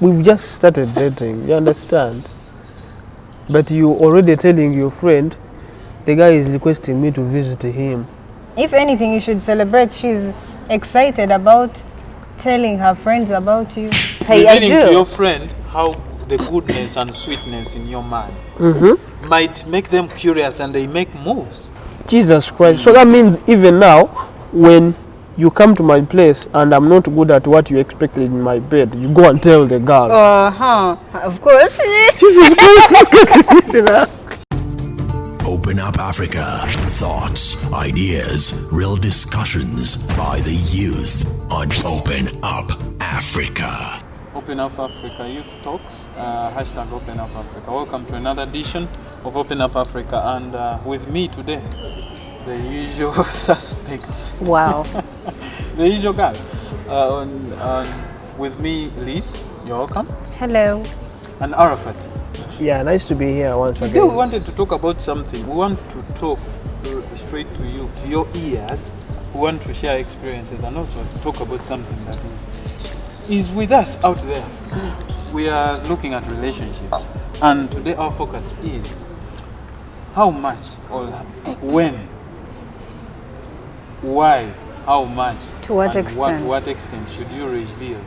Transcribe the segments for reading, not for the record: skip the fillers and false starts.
we've just started dating, you understand? But you already telling your friend the guy is requesting me to visit him. If anything, you should celebrate. She's excited about telling her friends about you. Revealing to your friend how the goodness and sweetness in your man might make them curious and they make moves. Jesus Christ. So that means even now, when you come to my place and I'm not good at what you expected in my bed, you go and tell the girl. Of course. Jesus Christ. Open Up Africa. Thoughts, ideas, real discussions by the youth on Open Up Africa. Open Up Africa Youth Talks, hashtag Open Up Africa. Welcome to another edition of Open Up Africa, and with me today, the usual suspects. Wow. The usual guy. With me, Liz, you're welcome. Hello. And Arafat. Yeah, nice to be here once Today again. we wanted to talk about something. We want to talk straight to you, to your ears. We want to share experiences and also to talk about something that is with us out there. We are looking at relationships, and today our focus is how much or when, why, how much, to what and extent? what extent should you reveal?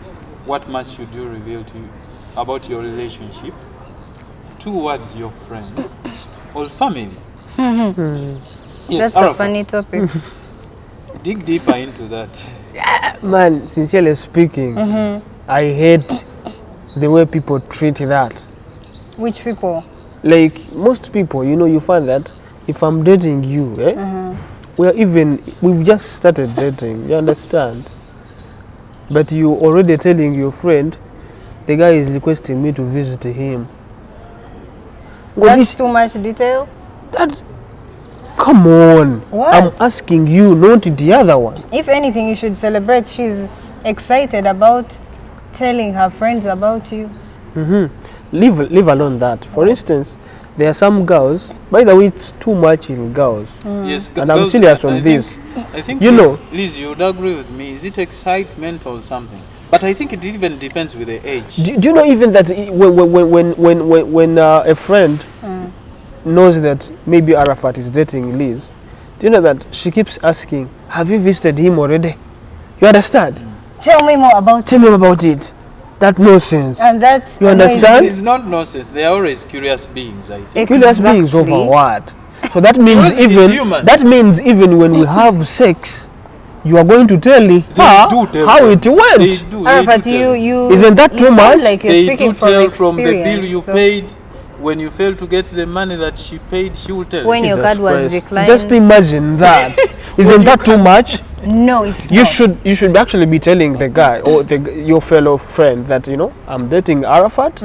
What much should you reveal to you about your relationship towards your friends or family? Yes, That's Arafat, a funny topic. dig deeper into that. Man, sincerely speaking, I hate the way people treat that. Which people? Like most people, you find that if I'm dating you, we've just started dating, you understand? But you already telling your friend the guy is requesting me to visit him. That's too much detail? Come on. What? I'm asking you, not the other one. If anything, you should celebrate. She's excited about telling her friends about you. Leave alone that. For instance, there are some girls, by the way, it's too much in girls. Yes, And I'm serious on this. I think You know. Liz, you would agree with me. Is it excitement or something? But I think it even depends with the age. Do you know even that when a friend knows that maybe Arafat is dating Liz, do you know that she keeps asking, have you visited him already? You understand? Tell me more about Tell me about it. That nonsense. And that's You understand? It's not nonsense. They are always curious beings, I think. Curious beings over what? So that means Because it is human. even when we have sex, you are going to tell me do tell how it them. went. They do. Arafat, they do tell. you Isn't that you too sound much? like you're They speaking do tell from from the bill experience, you so paid. When you fail to get the money that she paid, she will tell. When you. your Jesus card was Christ. declined. Just imagine that. Isn't that too much? No, it's You not. should actually be telling the guy or your fellow friend that I'm dating Arafat.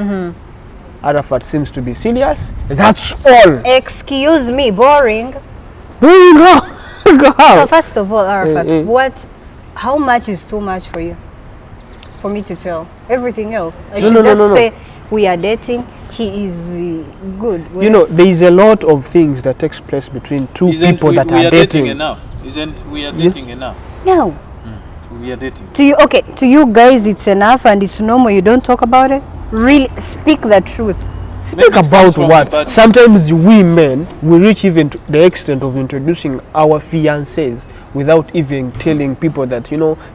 Arafat seems to be serious. That's all. Excuse me, boring. There you go. Go So out. first of all, Arafat, Eh. how much is too much for you? For me to tell everything else, I No, should no, just no. say we are dating. He is good. There is a lot of things that takes place between two Isn't people we that are are dating dating. enough? Isn't we are dating enough? No. We are dating. To you, okay. To you guys, it's enough and it's normal. You don't talk about it. Really, speak the truth. Speak Maybe it about comes from what? the bad- Sometimes we men, we reach even to the extent of introducing our fiancés without even telling people that,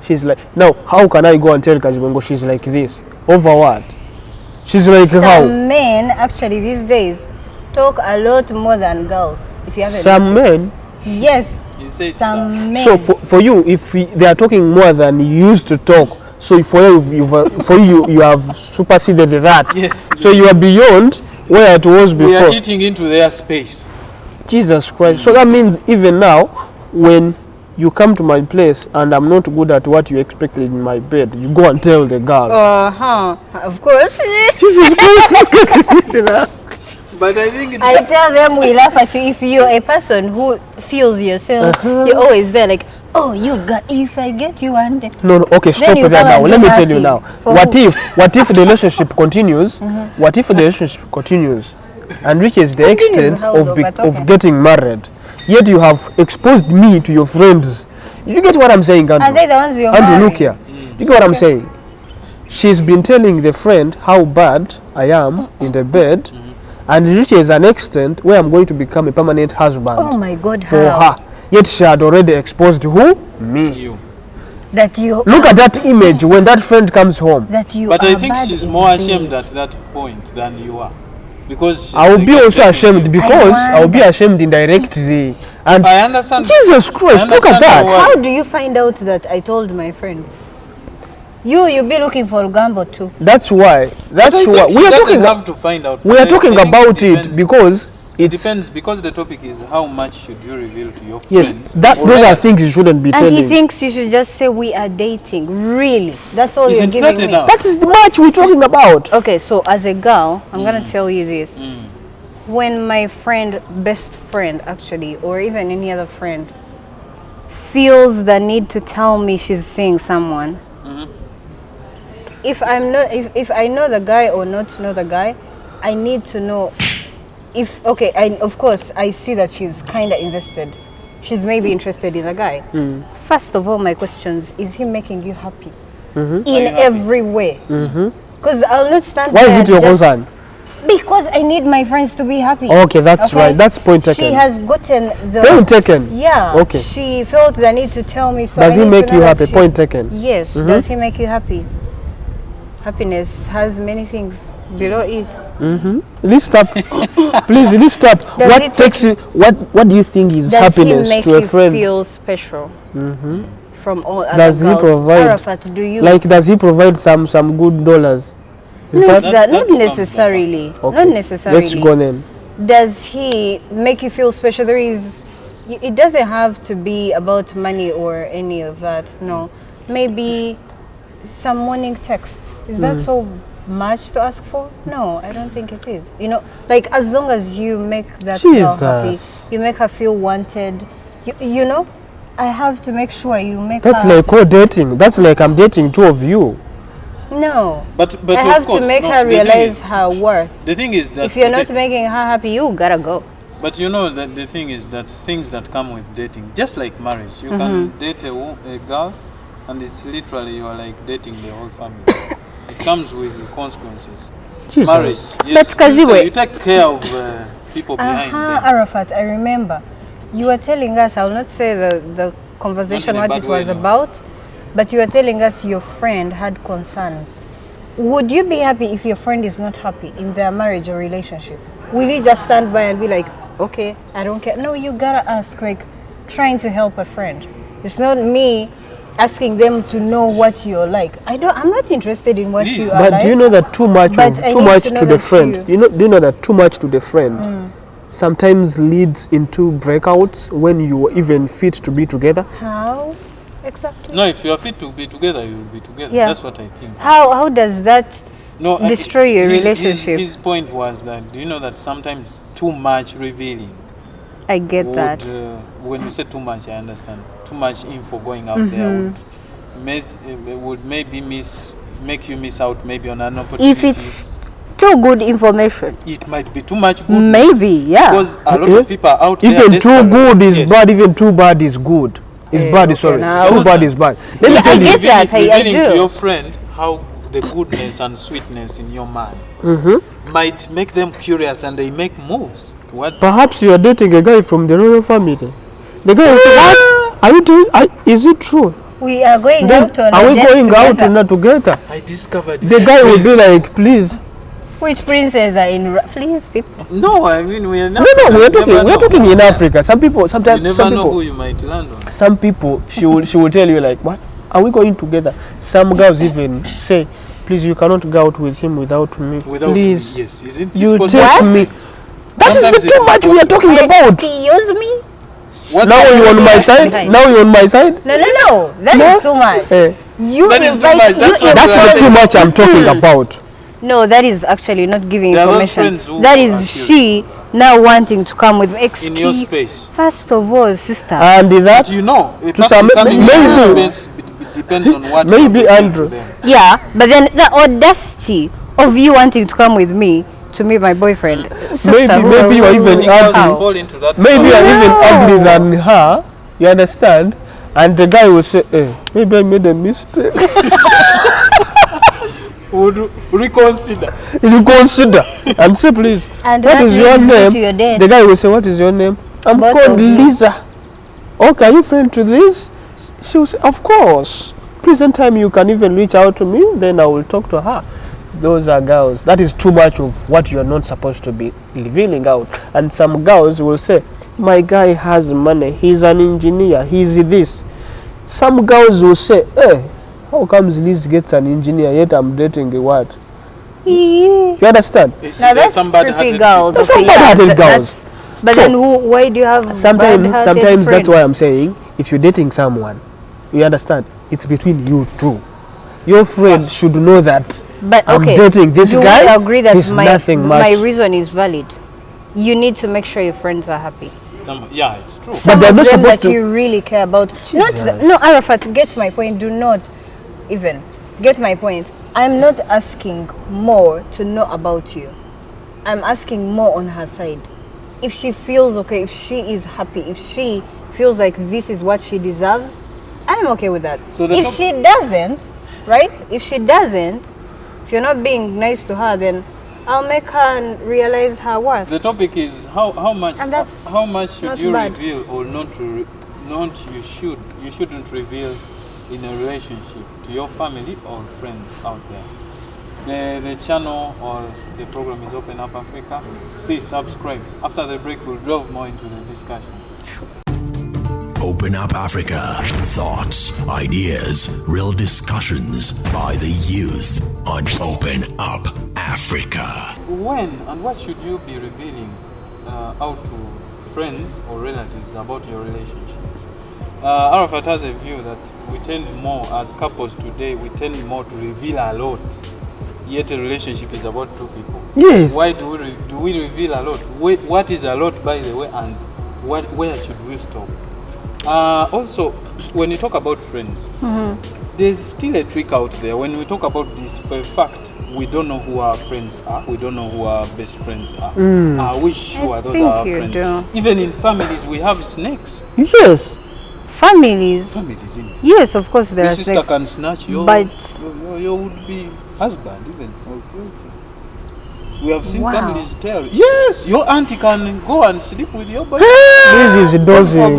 she's like, now, how can I go and tell Kazibengo she's like this? Over what? She's like how? Some men actually these days talk a lot more than girls. If you haven't Some noticed. men? Yes. You said Some men. So for you, if they are talking more than you used to talk, so for you have superseded that. Yes. So you are beyond where it was we are before. eating into their space. Jesus Christ. So that means even now, when you come to my place and I'm not good at what you expected in my bed, you go and tell the girl. Of course. Jesus Christ. But I think I tell them we laugh at you. If you're a person who feels yourself, you're always there like, oh, you got, if I get you one day. No, okay, stop you with that come now. and Let do me tell you nothing. now. For What if the relationship continues? What if the relationship continues and reaches the extent how of though, but of okay. getting married? Yet you have exposed me to your friends. You get what I'm saying, Andrew? Are they the ones you're Andrew, marrying? look here. You get what I'm saying? she's been telling the friend how bad I am in the bed, and it reaches an extent where I'm going to become a permanent husband Oh my God, for how? her. Yet she had already exposed who? Me. You. That you Look at that image when that friend comes home. that you But are I think bad she's in more bed. ashamed at that point than you are. Because she's I will like be also attacking ashamed you. because I will be wonder. ashamed indirectly. And I understand. Jesus Christ, look at understand that. how- How do you find out that I told my friends? You'll be looking for Gambo too. That's why. That's But I why think she we are doesn't talking. have to find out. We are I talking think about it depends. because It it's depends, because the topic is how much should you reveal to your yes. friends. That or those are rather, things you shouldn't be And telling. he thinks you should just say we are dating. Really? That's all Isn't you're that giving me. enough? That is the match we're talking about. Okay, so as a girl, I'm gonna tell you this. When my friend, best friend actually, or even any other friend, feels the need to tell me she's seeing someone, if I'm not, if I know the guy or not know the guy, I need to know if, okay, of course I see that she's kind of invested. She's maybe interested in the guy. First of all, my questions, is he making you happy? In you happy? every way. Because I'll not stand Why is there it your just- concern? Because I need my friends to be happy. Okay, that's right. That's point taken. She has gotten the Point taken. Yeah. Okay. She felt the need to tell me. So Does I he need to make know you that happy? she- Point taken. Yes. Does he make you happy? Happiness has many things below it. List up, please list up. Does What it takes you? What do you think is Does happiness he make to a you friend? feel special? From all other Does he girls? provide- Arafat, do you? Like, does he provide some good dollars? Is not that that, that not will come necessarily. okay? Not necessarily. Let's go then. Does he make you feel special? There is, it doesn't have to be about money or any of that. No, maybe some morning texts. Is that so much to ask for? No, I don't think it is. You know, like as long as you make that girl happy, Jesus. you make her feel wanted. You know, I have to make sure you make That's her. like co-dating. That's like I'm dating two of you. No, But I of have course, to make no, her the thing realize is- her worth. The thing is that If you're not okay, making her happy, you gotta go. but you know that the thing is that things that come with dating, just like marriage, you can date a girl, and it's literally you are like dating the whole family. It comes with consequences. Jesus. Marriage, yes. But you, Kaziwe- say you take care of people behind them. Arafat, I remember. You were telling us, I will not say the conversation Not in a what bad it way, was no. about, but you were telling us your friend had concerns. Would you be happy if your friend is not happy in their marriage or relationship? Will you just stand by and be like, okay, I don't care? No, you gotta ask, like trying to help a friend. It's not me asking them to know what you're like. I'm not interested in what you are But like. do you know that too much But I too need much to know to the that friend? you- Do you know that too much to the friend sometimes leads into breakouts when you even fit to be together? How exactly? No, if you are fit to be together, you will be together. Yeah. That's what I think. How does that No, destroy your relationship? His point was that, do you know that sometimes too much revealing I get would, that. when you say too much, I understand. Too much info going out there would maybe make you miss out maybe on an opportunity. If it's too good information, It might be too much good. maybe, yeah. Because a lot of people are out there. Even too desperate. good is Yes. bad. Even too bad is good. Is bad. okay, Sorry, now- too bad is bad. Let me Yeah, tell I you. get that. I Revealing do. to your friend how the goodness and sweetness in your man might make them curious and they make moves. What? Perhaps you are dating a guy from the royal family. The guy will say, "What? Are you doing? Is it true? We are going Then out on are a we date going out together. or not together?" I discovered The guy will be like, "Please." Which princes are in? Please, people. No, I mean we are not. No, we're talking. never We're know. talking in Africa. Some people, You sometimes, never some know people, who you might land on. some people, she will tell you like, "What? Are we going together?" Some girls even say, "Please, you cannot go out with him without me. Without Please, me, yes. Isn't you it possible? take me." That is Sometimes the too it's much we are talking about. Excuse me? What Now kind you're of- on my side. Behind. Now you're on my side. No. That is No? too much. Eh, You That is too invite. much. That's what that's we are the too much I'm talking about. No, that is actually not giving There are those information. friends who That are is cute. she now wanting to come with me. in your space. First of all, sister. And that, You know, a To person some- coming in maybe- your space it depends on what you Maybe, are bringing Andrew. to them. Yeah, but then the audacity of you wanting to come with me to meet my boyfriend. Sister, maybe you are even Many girls ugly. fall into that maybe trap. you're even No. ugly than her. You understand? And the guy will say, "Maybe I made a mistake." would reconsider. Reconsider and say, please, And what that is your leads you name? to your date. The guy will say, what is your name? I'm Both called of you. Lisa. Okay, are you friend to this? She will say, of course. Present time you can even reach out to me, then I will talk to her. Those are girls. That is too much of what you are not supposed to be revealing out. And some girls will say, my guy has money, he's an engineer, he's this. Some girls will say, hey, how comes Liz gets an engineer yet I'm dating a what? You understand? Now that's Somebody creepy had girls. That's somebody-hearted girls. But So, then why do you have Sometimes bad-hearted that's why friends? I'm saying, if you're dating someone, you understand, it's between you two. Your friend should know that But I'm okay, dating this do guy. we agree that he's nothing much. my reason is valid? You need to make sure your friends are happy. Yeah, it's true. Some they're of not them supposed that to- you really care about. Jesus. No, Arafat, get my point. Do not even get my point. I'm not asking more to know about you. I'm asking more on her side. If she feels okay, if she is happy, if she feels like this is what she deserves, I'm okay with that. So the if top- she doesn't, right? If she doesn't, if you're not being nice to her, then I'll make her realize her worth. The topic is how much And that's should not you bad. reveal or you shouldn't reveal in a relationship to your family or friends out there. The channel or the program is Open Up Africa. Please subscribe. After the break, we'll delve more into the discussion. Open Up Africa. Thoughts, ideas, real discussions by the youth on Open Up Africa. When and what should you be revealing out to friends or relatives about your relationships? Arafat has a view that we tend more, as couples today, we tend more to reveal a lot. Yet a relationship is about two people. Yes. Why do we reveal a lot? What is a lot, by the way, and where should we stop? Also, when you talk about friends, there's still a trick out there. When we talk about this, for a fact, we don't know who our friends are. We don't know who our best friends are. Are we sure those think are our you friends? do. Even in families, we have snakes. Yes. Families, Families, in yes, of course there your are sister snakes. can snatch your would-be husband, even or girlfriend. We have seen Wow. families tell. Yes, your auntie can go and sleep with your boy. This is God forbid,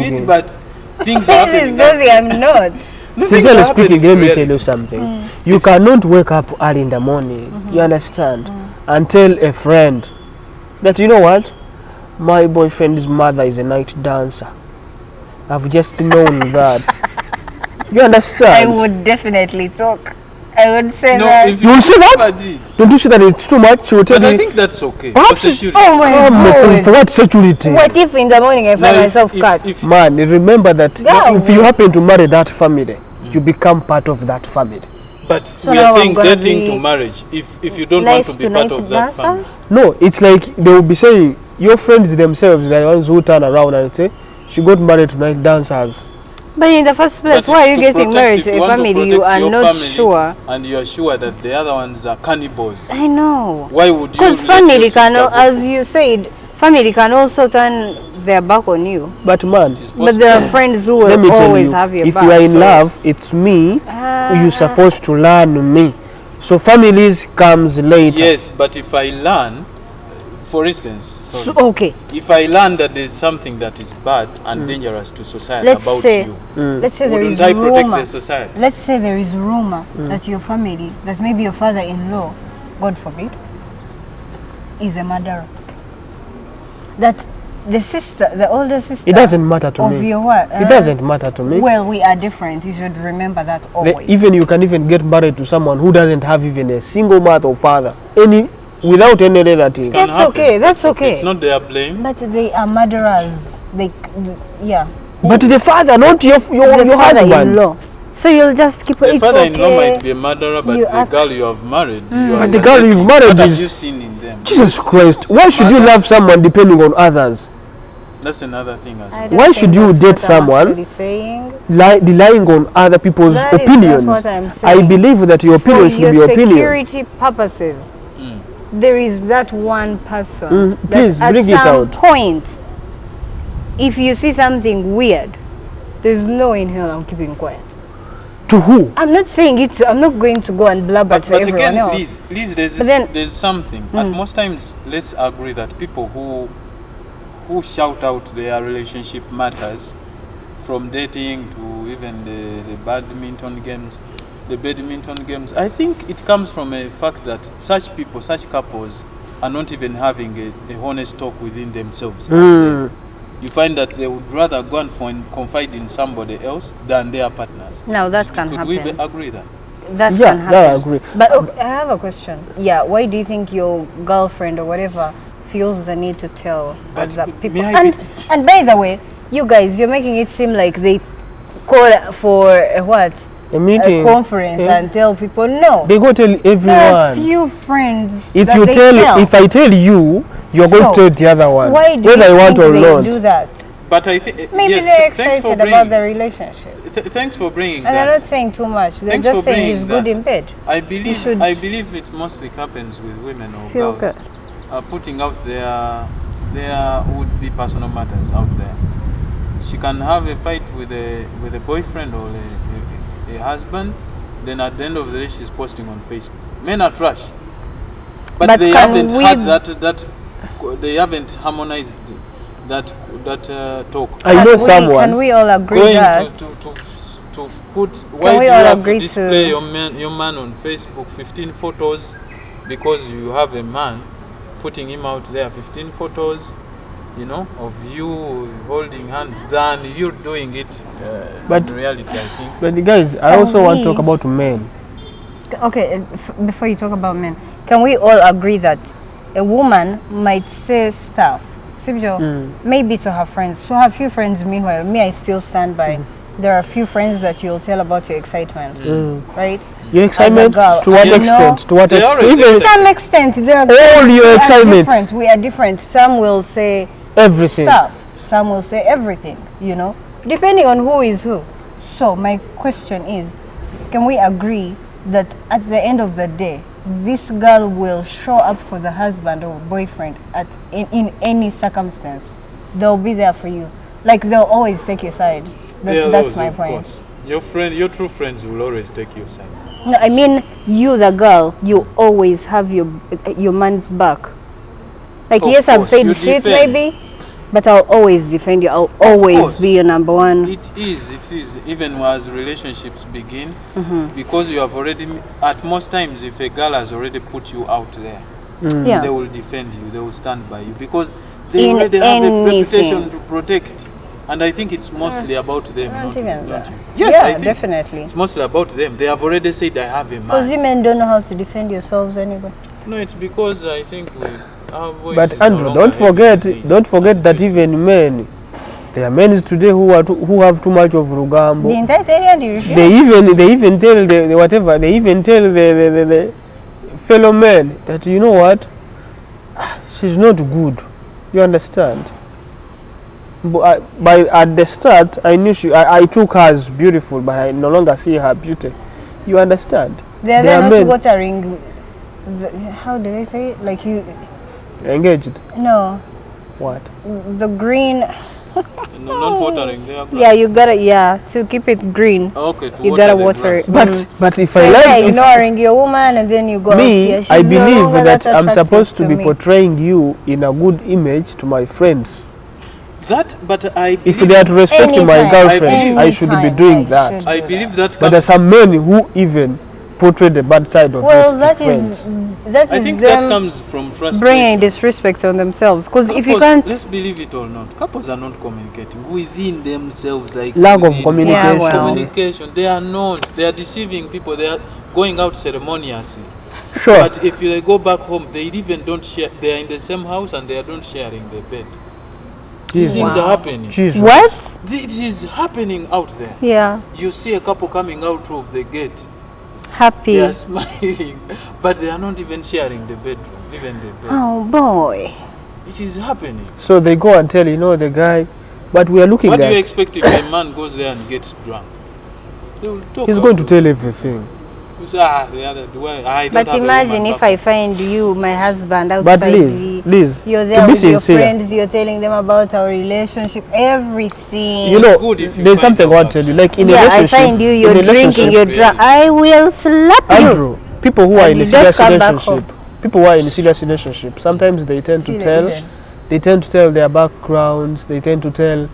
dozing. but things are This is happening. Dozy, I'm not. No, things Sincerely are speaking, happening let in me tell reality. you something. You cannot wake up early in the morning, you understand, and tell a friend that, you know what, my boyfriend's mother is a night dancer. I've just known that. You I understand? would definitely talk. I would say No, that. if You will see that? ever did. Don't you see that it's too much? She will tell But I you, think that's okay. perhaps For it's- security. Oh my for god. what security? What if in the morning I Now, find if- myself if- cut? if- Man, remember that Girl. if you happen to marry that family, you become part of that family. But So we now are I'm saying gonna dating be to marriage. If you don't nice want to be to part night of that family. dancers? No, it's like they will be saying, your friends themselves, they're the ones who turn around and say, she got married to night dancers. But in the first place, But why are it's you to getting protect- married if to you a want to family you protect are your not family sure? and you are sure that the other ones are cannibals. I know. Why would you? Because let family your can, sister go as for- you said, family can also turn their back on you. But man, It is But there are possible. friends who let me will tell always you, have your if back. you are in so- love, it's me who you supposed to learn me. So families comes later. Yes, but if I learn, for instance, sorry, Okay, if I learn that there's something that is bad and dangerous to society let's about say, you, let's say there wouldn't is I protect rumor. the society? Let's say there is rumor that your family, that maybe your father-in-law, God forbid, is a murderer. That the sister, the older sister, It doesn't matter to of me. your what? It doesn't matter to me. Well, we are different. You should remember that always. Even you can even get married to someone who doesn't have even a single mother or father, without any relative. Can That's happen. okay, that's okay. It's not their blame. But they are murderers. They, yeah. But the father, not your The husband. father-in-law. So you'll just keep The it father-in-law okay. might be a murderer, but You the act- girl you have married, you are But the girl lucky. you've married What have is- you seen in them? Jesus Christ, why should you Mother- love someone depending on others? That's another thing as I well. don't Why think should you that's date what I'm someone actually saying. Relying on other people's That is opinions? not what I'm I saying. believe that your opinion For should your be your opinion. security purposes, there is that one person. that please, at bring it some out. point, if you see something weird, there's no in hell I'm keeping quiet. To who? I'm not saying it. I'm not going to go and blabber to But everyone again, else. Liz, But then- there's something. At most times, let's agree that people who shout out their relationship matters, from dating to even the badminton games, I think it comes from a fact that such people, such couples, are not even having a honest talk within themselves. You find that they would rather go and confide in somebody else than their partners. Now that can Could happen. we agree that? That Yeah, can happen. that I agree. But okay, I have a question. Yeah, why do you think your girlfriend or whatever feels the need to tell But other people? may I And by the way, you guys, you're making it seem like they call for a what? A meeting. A conference and tell people no. They go tell There are everyone. few friends. If that you they tell, if I tell you, you're going to So, tell the other one, why do whether you you want think or they not. do that? But I think Maybe yes, they're thanks for excited bringing, about the relationship. thanks for bringing And that. they're not saying too much. They're Thanks just for saying bringing he's good that. in bed. I should believe it mostly happens with women or Feel girls putting out their would-be personal matters out there. She can have a fight with a boyfriend or a husband, then at the end of the day she's posting on Facebook. Men are trash, but they can haven't we- had that they haven't harmonized that talk. I know someone. Can we all agree Going that? to put, why do we you all have agree to display to- your man on Facebook 15 photos because you have a man, putting him out there 15 photos, you know, of you holding hands than you doing it But- in reality, I think. But guys, I Can also want to we- talk about men. Okay, before you talk about men, can we all agree that a woman might say stuff, Sibjo, maybe to her friends, to her few friends, meanwhile, me, I still stand by. There are a few friends that you'll tell about your excitement, right? Your excitement, girl, to what I know extent? To what they extent? already Even say- To some extent, there are All your we are excitement. different. We are different. Some will say everything. stuff. Some will say everything, you know, depending on who is who. So my question is, can we agree that at the end of the day, this girl will show up for the husband or boyfriend in any circumstance? They'll be there for you. Like they'll always take your side. Yeah, That's those, my of point. course. Your true friends will always take your side. No, I mean you, the girl, you always have your man's back. Like Of yes, I've course, said you shit defend. maybe, but I'll always defend you. I'll always course. be your number one. It is, even as relationships begin, because you have already, at most times, if a girl has already put you out there, Yeah. they will defend you, they will stand by you, because they In already have a reputation anything. to protect. And I think it's mostly about them, Not not even that. you. Yes, Yeah, I think definitely. it's mostly about them. They have already said, I have a Because you man. men don't know how to defend yourselves anyway. No, it's because I think our voice But is no Andrew, longer don't heavy forget, these days. don't forget That's that the even men, there are men today who have too much of The rugambo. entire area, do you refuse? They even tell the whatever. They even tell the fellow men that, you know what, she's not good. You understand? But by at the start, I knew I took her as beautiful, but I no longer see her beauty. You understand? They're There are not men watering. How do they say it? Like you, engaged. no, What? the green. No, not watering. They are Yeah, you gotta, to keep it green. okay. To You gotta the water it. grass. But if So I yeah, like if ignoring your woman and then you go out me, here. She's I no believe longer that I'm attractive supposed to be me. portraying you in a good image to my friends. That, but I If believe, they are to respect my Anytime, girlfriend, I should be anytime, doing I that. should I do believe that. that. But there are some men who even portray the bad side of Well, it that to is friends. I think them that comes from frustration. bringing disrespect on themselves. Because if you Couples, can't, let's believe it or not, couples are not communicating within themselves. Like Lack of within- communication. Yeah, well. Communication. They are not. They are deceiving people. They are going out ceremoniously. Sure. But if they go back home, they even don't share. They are in the same house and they are not sharing the bed. These Jesus. things are happening. Jesus. what? This is happening out there. Yeah, You see a couple coming out of the gate. happy. They are smiling, but they are not even sharing the bedroom, even the bed. Oh boy. It is happening. So they go and tell, the guy, but we are looking What do you at, expect if a man goes there and gets drunk? They will talk he's going to about tell everything. it. You say, the other, I don't But have a imagine woman if back I find you, my husband, outside. But Liz, you're to there be with your sincere, friends. You're telling them about our relationship, everything. you know, good if you there's find something I out want to tell you. Like in a yeah, I relationship, find you. in You're a drinking. relationship, You're drunk. I will slap you. Andrew, people who are And in a you just serious come back relationship, people who are in a serious relationship, sometimes they tend to See tell, later. they tend to tell their backgrounds, they tend to tell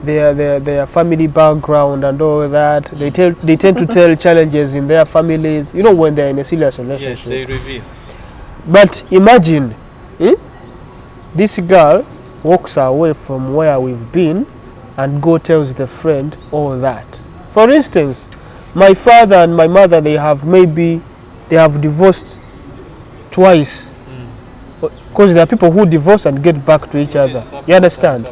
their family background and all that. They tend to tell challenges in their families. You know, when they're in a serious Yes, relationship. they reveal. But imagine, this girl walks away from where we've been and go tells the friend all that. For instance, my father and my mother, they have divorced twice. Because there are people who divorce and get back to each other. You understand?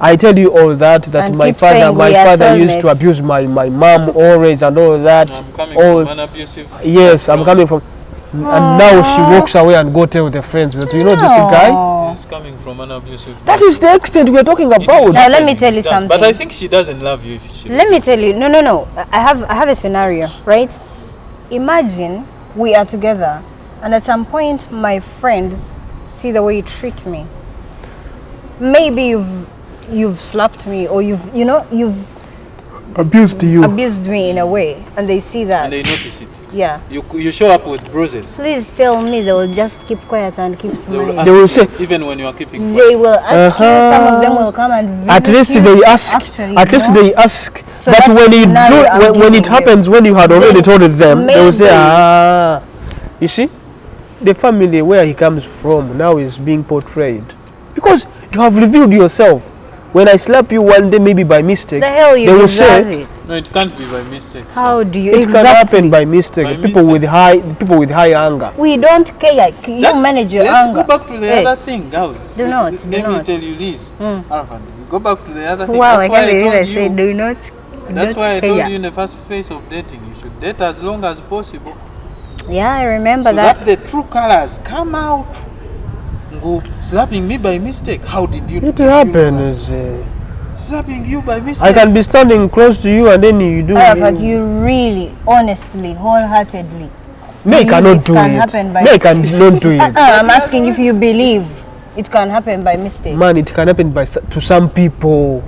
I tell you all that And my keep saying we are father used to soulmates. abuse my mom always and all that. I'm coming all, from an abusive. yes, I'm coming from, and now she walks away and go tell the friends that you know this guy. Oh. He's coming from an abusive. That is the extent we're talking It is about. Now, let happening, me tell you it does. something. But I think she doesn't love you if she. Let me tell you. No. I have a scenario, right? Imagine we are together, and at some point, my friends see the way you treat me. Maybe you've slapped me, or you've Abused you. abused me in a way, and they see that. And they notice it. Yeah. You show up with bruises. Please tell me they will just keep quiet and keep They will, smiling. ask They will you, say- even when you are keeping They quiet. will ask you. Some of them will come and visit At least you. they ask. Actually, At least no. they ask. So But that's when the you scenario I'm when it giving you. happens when you had already Then told them, they will say, maybe- you see, the family where he comes from now is being portrayed because you have revealed yourself. When I slap you one day, maybe by mistake, The hell you they will deserve say it. No, it can't be by mistake. How do you it can happen by mistake. By people mistake. with high anger. We don't care. You manage your let's anger. go back to the Hey, other thing, girls. Do not, Let do me not. tell you this, Arafat. Go back to the other thing. Wow, I That's why can't I believe told I you. said do not. That's why I care. told you in the first phase of dating, you should date as long as possible, Yeah, I remember so that. that the true colors come out. Go slapping me by mistake. How did you? It happens. Slapping you by mistake. I can be standing close to you and then you do. Arafat, you really, honestly, wholeheartedly. Me believe cannot it do can it. happen by Me mistake. cannot do it. I'm asking if you believe it can happen by mistake. Man, it can happen to some people.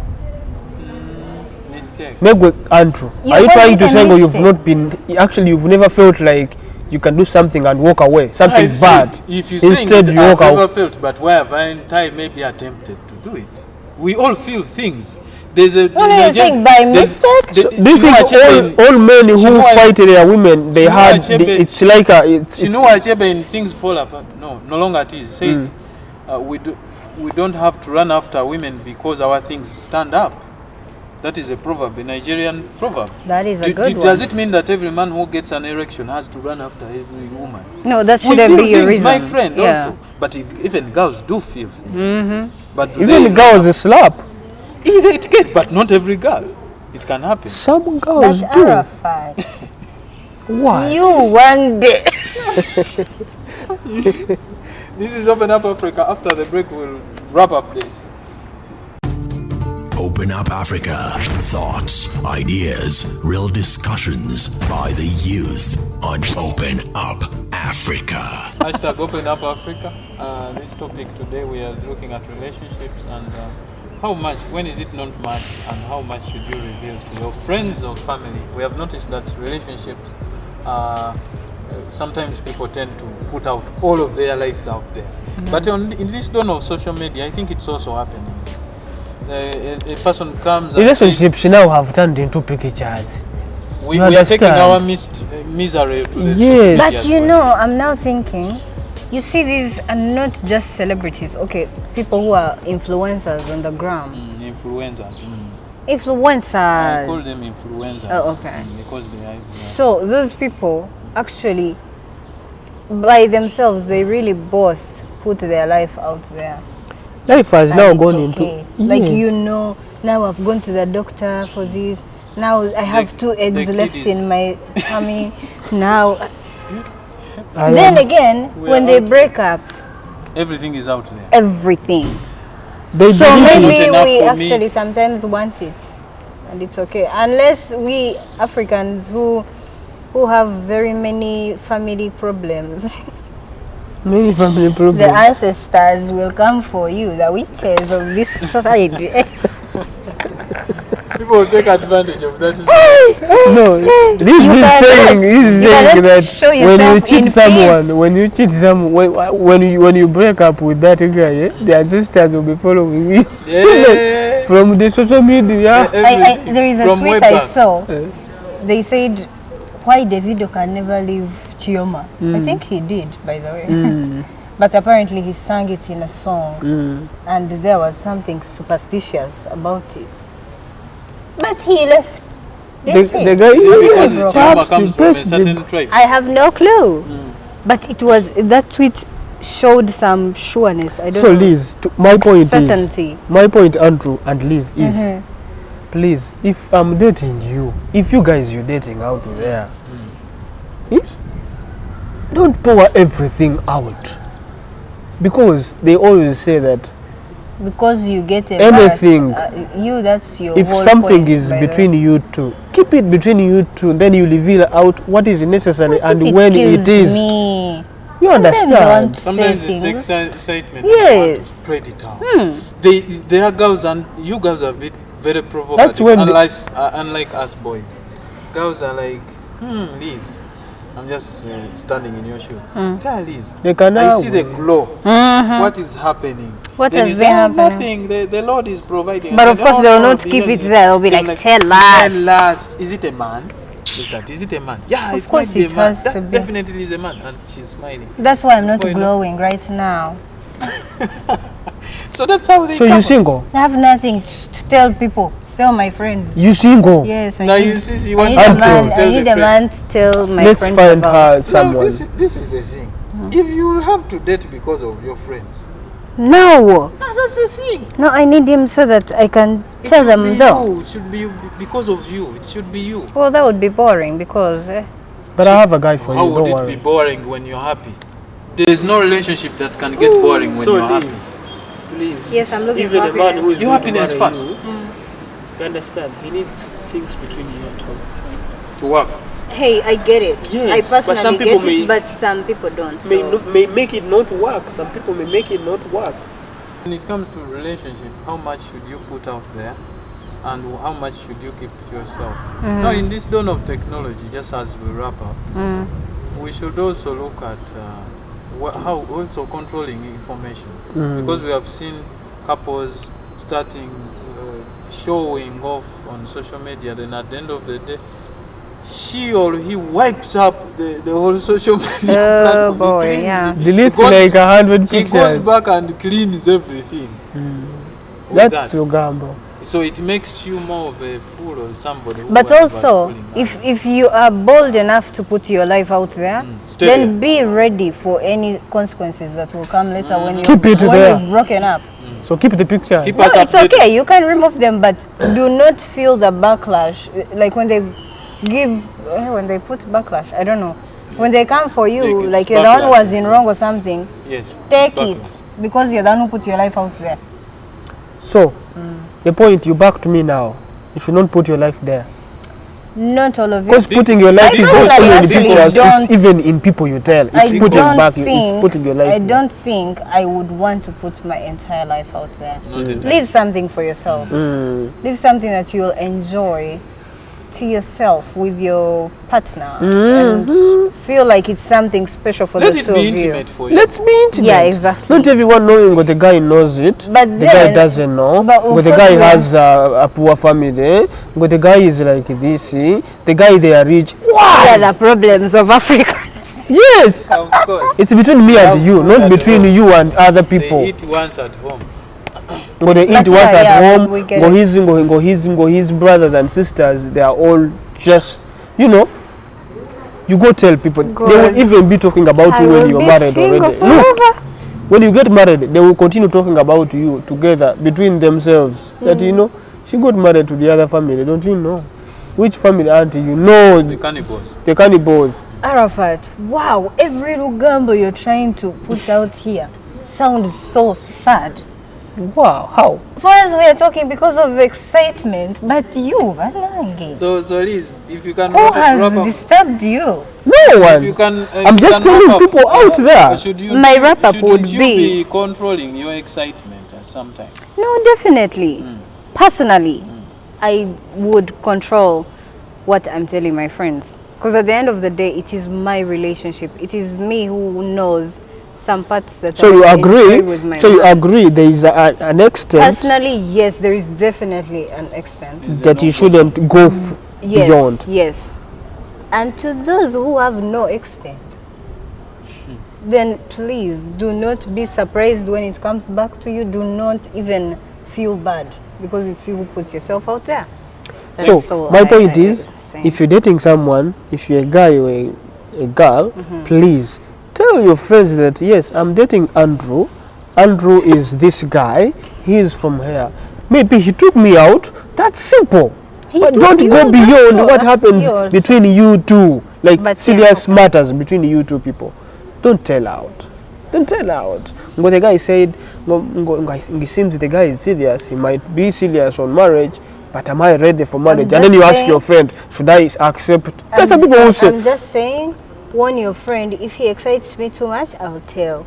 Mistake. Maybe Andrew, You are you call trying it to a say you've mistake? not been actually you've never felt like you can do something and walk away, something I've bad. said, if you Instead, saying you it, walk I've out. never felt, but why haven't I maybe attempted to do it? We all feel things. There's a. What are you saying, by mistake? So do you think all men who fight their women they Chinua had Achebe- it's like a it's Chinua Achebe in things fall apart. No longer it is. Said we don't have to run after women because our things stand up. That is a proverb, a Nigerian proverb. That is a good one. Does it mean that every man who gets an erection has to run after every woman? No, that We shouldn't feel be your things, reason. my friend, Yeah. also. But even girls do feel things. But do even they- girls slap. It can, but not every girl. It can happen. Some girls But do. Arafat, Why? you one day. This is Open Up Africa. After the break, we'll wrap up this. Open Up Africa. Thoughts, ideas, real discussions by the youth on Open Up Africa. Hashtag Open Up Africa. This topic today we are looking at relationships and how much, when is it not much, and how much should you reveal to your friends or family? We have noticed that relationships, sometimes people tend to put out all of their lives out there. But in this dawn of social media, I think it's also happening. A person comes and Relationships now have turned into pictures. we You are taking understand? our misery to the social Yes. media But as you well. know, I'm now thinking, you see, these are not just celebrities. Okay, people who are influencers on the gram. Influencers. I Influencers. call them influencers. Oh, okay. Because they are. So those people actually, by themselves, they really both put their life out there. Life has And now it's gone okay. into Like, Yes. you know, now I've gone to the doctor for this. Now I have two eggs the kid left is- in my tummy. Now, I then am- again, We when are they out break up, Everything is out there. everything. they So believe Not maybe enough we for me. actually sometimes want it, and it's okay. Unless we Africans who who have very many family problems. Many family The problems. ancestors will come for you, the witches of this side. People will take advantage of that. No, this is cannot- saying, you cannot that show when you yourself cheat in someone, peace. when you cheat someone, when you break up with that guy, the ancestors will be following you Yeah. from the social media. Everything. There is a From way tweet I back. saw. They said, why Davido can never leave Chioma. I think he did, by the way. But apparently he sang it in a song. And there was something superstitious about it. But he left. The Didn't he? guy Is it because yes, Chioma perhaps comes from a he certain tribe? I have no clue. But it was, that tweet showed some sureness. I don't So know. Liz, my point Certainty. is, my point, Andrew and Liz, is, please, if I'm dating you, if you guys you're dating out there, don't pour everything out, because they always say that Because you get embarrassed. anything, That's your if whole something point, is by the between way. you two, keep it between you two. Then you reveal out what is necessary What and if when kills it is. me? You Sometimes I understand? want Sometimes it's settings. excitement. You want to Yes. spread it out. They are girls, and you girls are very provocative. That's when unlike us boys, girls are like, Liz, I'm just standing in your shoes. Tell Liz, They can I now see the wait. glow. What is happening? What Then has you been say, happening? Nothing. The Lord is providing. But And of then, course they will no, not keep beyond it there. They'll be They're like, tell us. Tell us. Is it a man? Is it a man? Yeah, Of it course might be a it man. has That to be. definitely is a man. And she's smiling. That's why I'm not Before you know- glowing right now. So that's how they So come. you single? I have nothing to tell people, tell my friends. You single? Yes, I Now need, you see, she I wants need a Andrew. man. to I tell need the a man friends. to tell my Let's friends find about. her No, someone. this is the thing. If you will have to date because of your friends, No, that's the thing. no, I need him so that I can It tell should them be though. you. It should be you because of you. It should be you. Well, that would be boring because But I have a guy for How you, would don't it be worry. boring when you're happy? There is no relationship that can get boring when you're happy. Please. Yes, I'm looking Even for a man who is Your going to happiness marry first. You understand? He needs things between you two. To work. hey, I get it. Yes, I but some personally people get may- it, but some people don't. May, So. no, may make it not work. Some people may make it not work. When it comes to relationship, how much should you put out there, and how much should you keep to yourself? Now, in this dawn of technology, just as we wrap up, we should also look at how also controlling information, because we have seen couples starting showing off on social media. Then at the end of the day, she or he wipes up the whole social media Oh, platform. He boy, cleans yeah. it. Deletes He goes- like 100 He goes pictures. back and cleans everything. with That's that. your gamble. So it makes you more of a fool or somebody. Who But was also, fooling if you are bold enough to put your life out there, Stay then be ready for any consequences that will come later when you Keep it when there. you've broken up. So keep the picture. Keep No, us it's updated. okay. You can remove them, but do not feel the backlash. Like when they when they put backlash. I don't know. When they come for you, Like, like it's you're the one who backlash. was in wrong or something, Yes. take it's it because you're the one who put your life out there. So, the point you back to me now. You should not put your life there. Not all of Because it. putting your life I is not personally only in actually pictures, don't- it's even in people you tell. It's I putting don't back, think, it's putting your life I there. don't think I would want to put my entire life out there. Not entirely. Leave something for yourself. Leave something that you'll enjoy to yourself with your partner and feel like it's something special for Let the it two be of you. intimate for you. Let's be intimate. Yeah, exactly. Not everyone knowing what the guy knows it. But the guy then- doesn't know. but of But the course guy we are- has a poor family. But the guy is like this. The guy they are rich. These are the problems of Africa. Yes. Of course. It's between me and Have you, food not at between home. you and other They people. eat once at home. Go they eat But once yeah, at yeah, home. we get Go his brothers and sisters. They are all just, you know. You go tell people. They will even be talking about you when you're married already. Look, when you get married, they will continue talking about you together between themselves. That you know, she got married to the other family. Don't you know? Which family auntie you know? The cannibals. The cannibals. Arafat, wow, every Lugambo you're trying to put out here sounds so sad. Wow, how? For us, we are talking because of excitement, but you, Balangi, So Liz, if you can who has wrap up, disturbed you? No if one. you can, I'm just telling people out there. My wrap-up would you be- be controlling your excitement at some time. No, definitely. Personally, I would control what I'm telling my friends. Because at the end of the day, it is my relationship. It is me who knows some parts that So you I enjoy agree? with my So you man. agree there is an extent Personally, yes, there is definitely an extent. that you shouldn't go Yes, beyond. yes. And to those who have no extent, then please do not be surprised when it comes back to you. Do not even feel bad because it's you who puts yourself out there. So That's all my I- point I- is, I'm saying. if you're dating someone, if you're a guy or a girl, please tell your friends that yes, I'm dating Andrew. Andrew is this guy. He is from here. Maybe he took me out. That's simple. But took don't you go out, that's beyond all. what That's happens yours. between you two. Like But yeah, serious okay. matters between you two people. Don't tell out. Don't tell out. Ngo the guy said, it seems the guy is serious. He might be serious on marriage, but am I ready for marriage? And then just you ask saying- your friend, should I accept? There's some people who say, I'm just saying, warn your friend. If he excites me too much, I'll tell.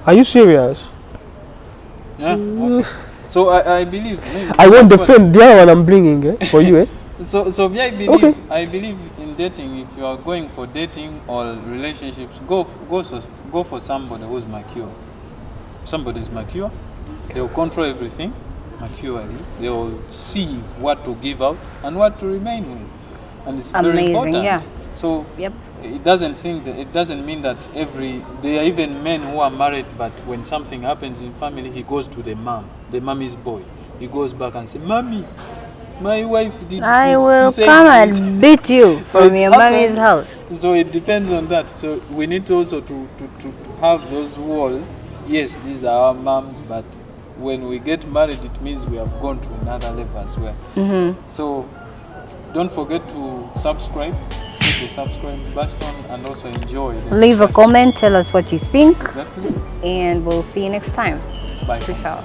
are you serious? Yeah. Okay. So I believe. Maybe I want the that's what- friend, the other one I'm bringing for you. So me, I believe. Okay. I believe in dating. If you are going for dating or relationships, go for somebody who's mature. Somebody is mature. They will control everything maturely. They will see what to give out and what to remain with, and it's very Amazing, important. yeah. So Yep. it doesn't mean that there are even men who are married, but when something happens in family, he goes to the mommy's boy. He goes back and says, "Mommy, my wife did I this." will He said come this." and beat you So from it your happens. mommy's house. So it depends on that. So we need to also to have those walls. Yes, these are our moms, but when we get married, it means we have gone to another level as well. So don't forget to subscribe, hit the subscribe button, and also enjoy. Leave a comment, tell us what you think, Exactly. and we'll see you next time. Bye. Peace out.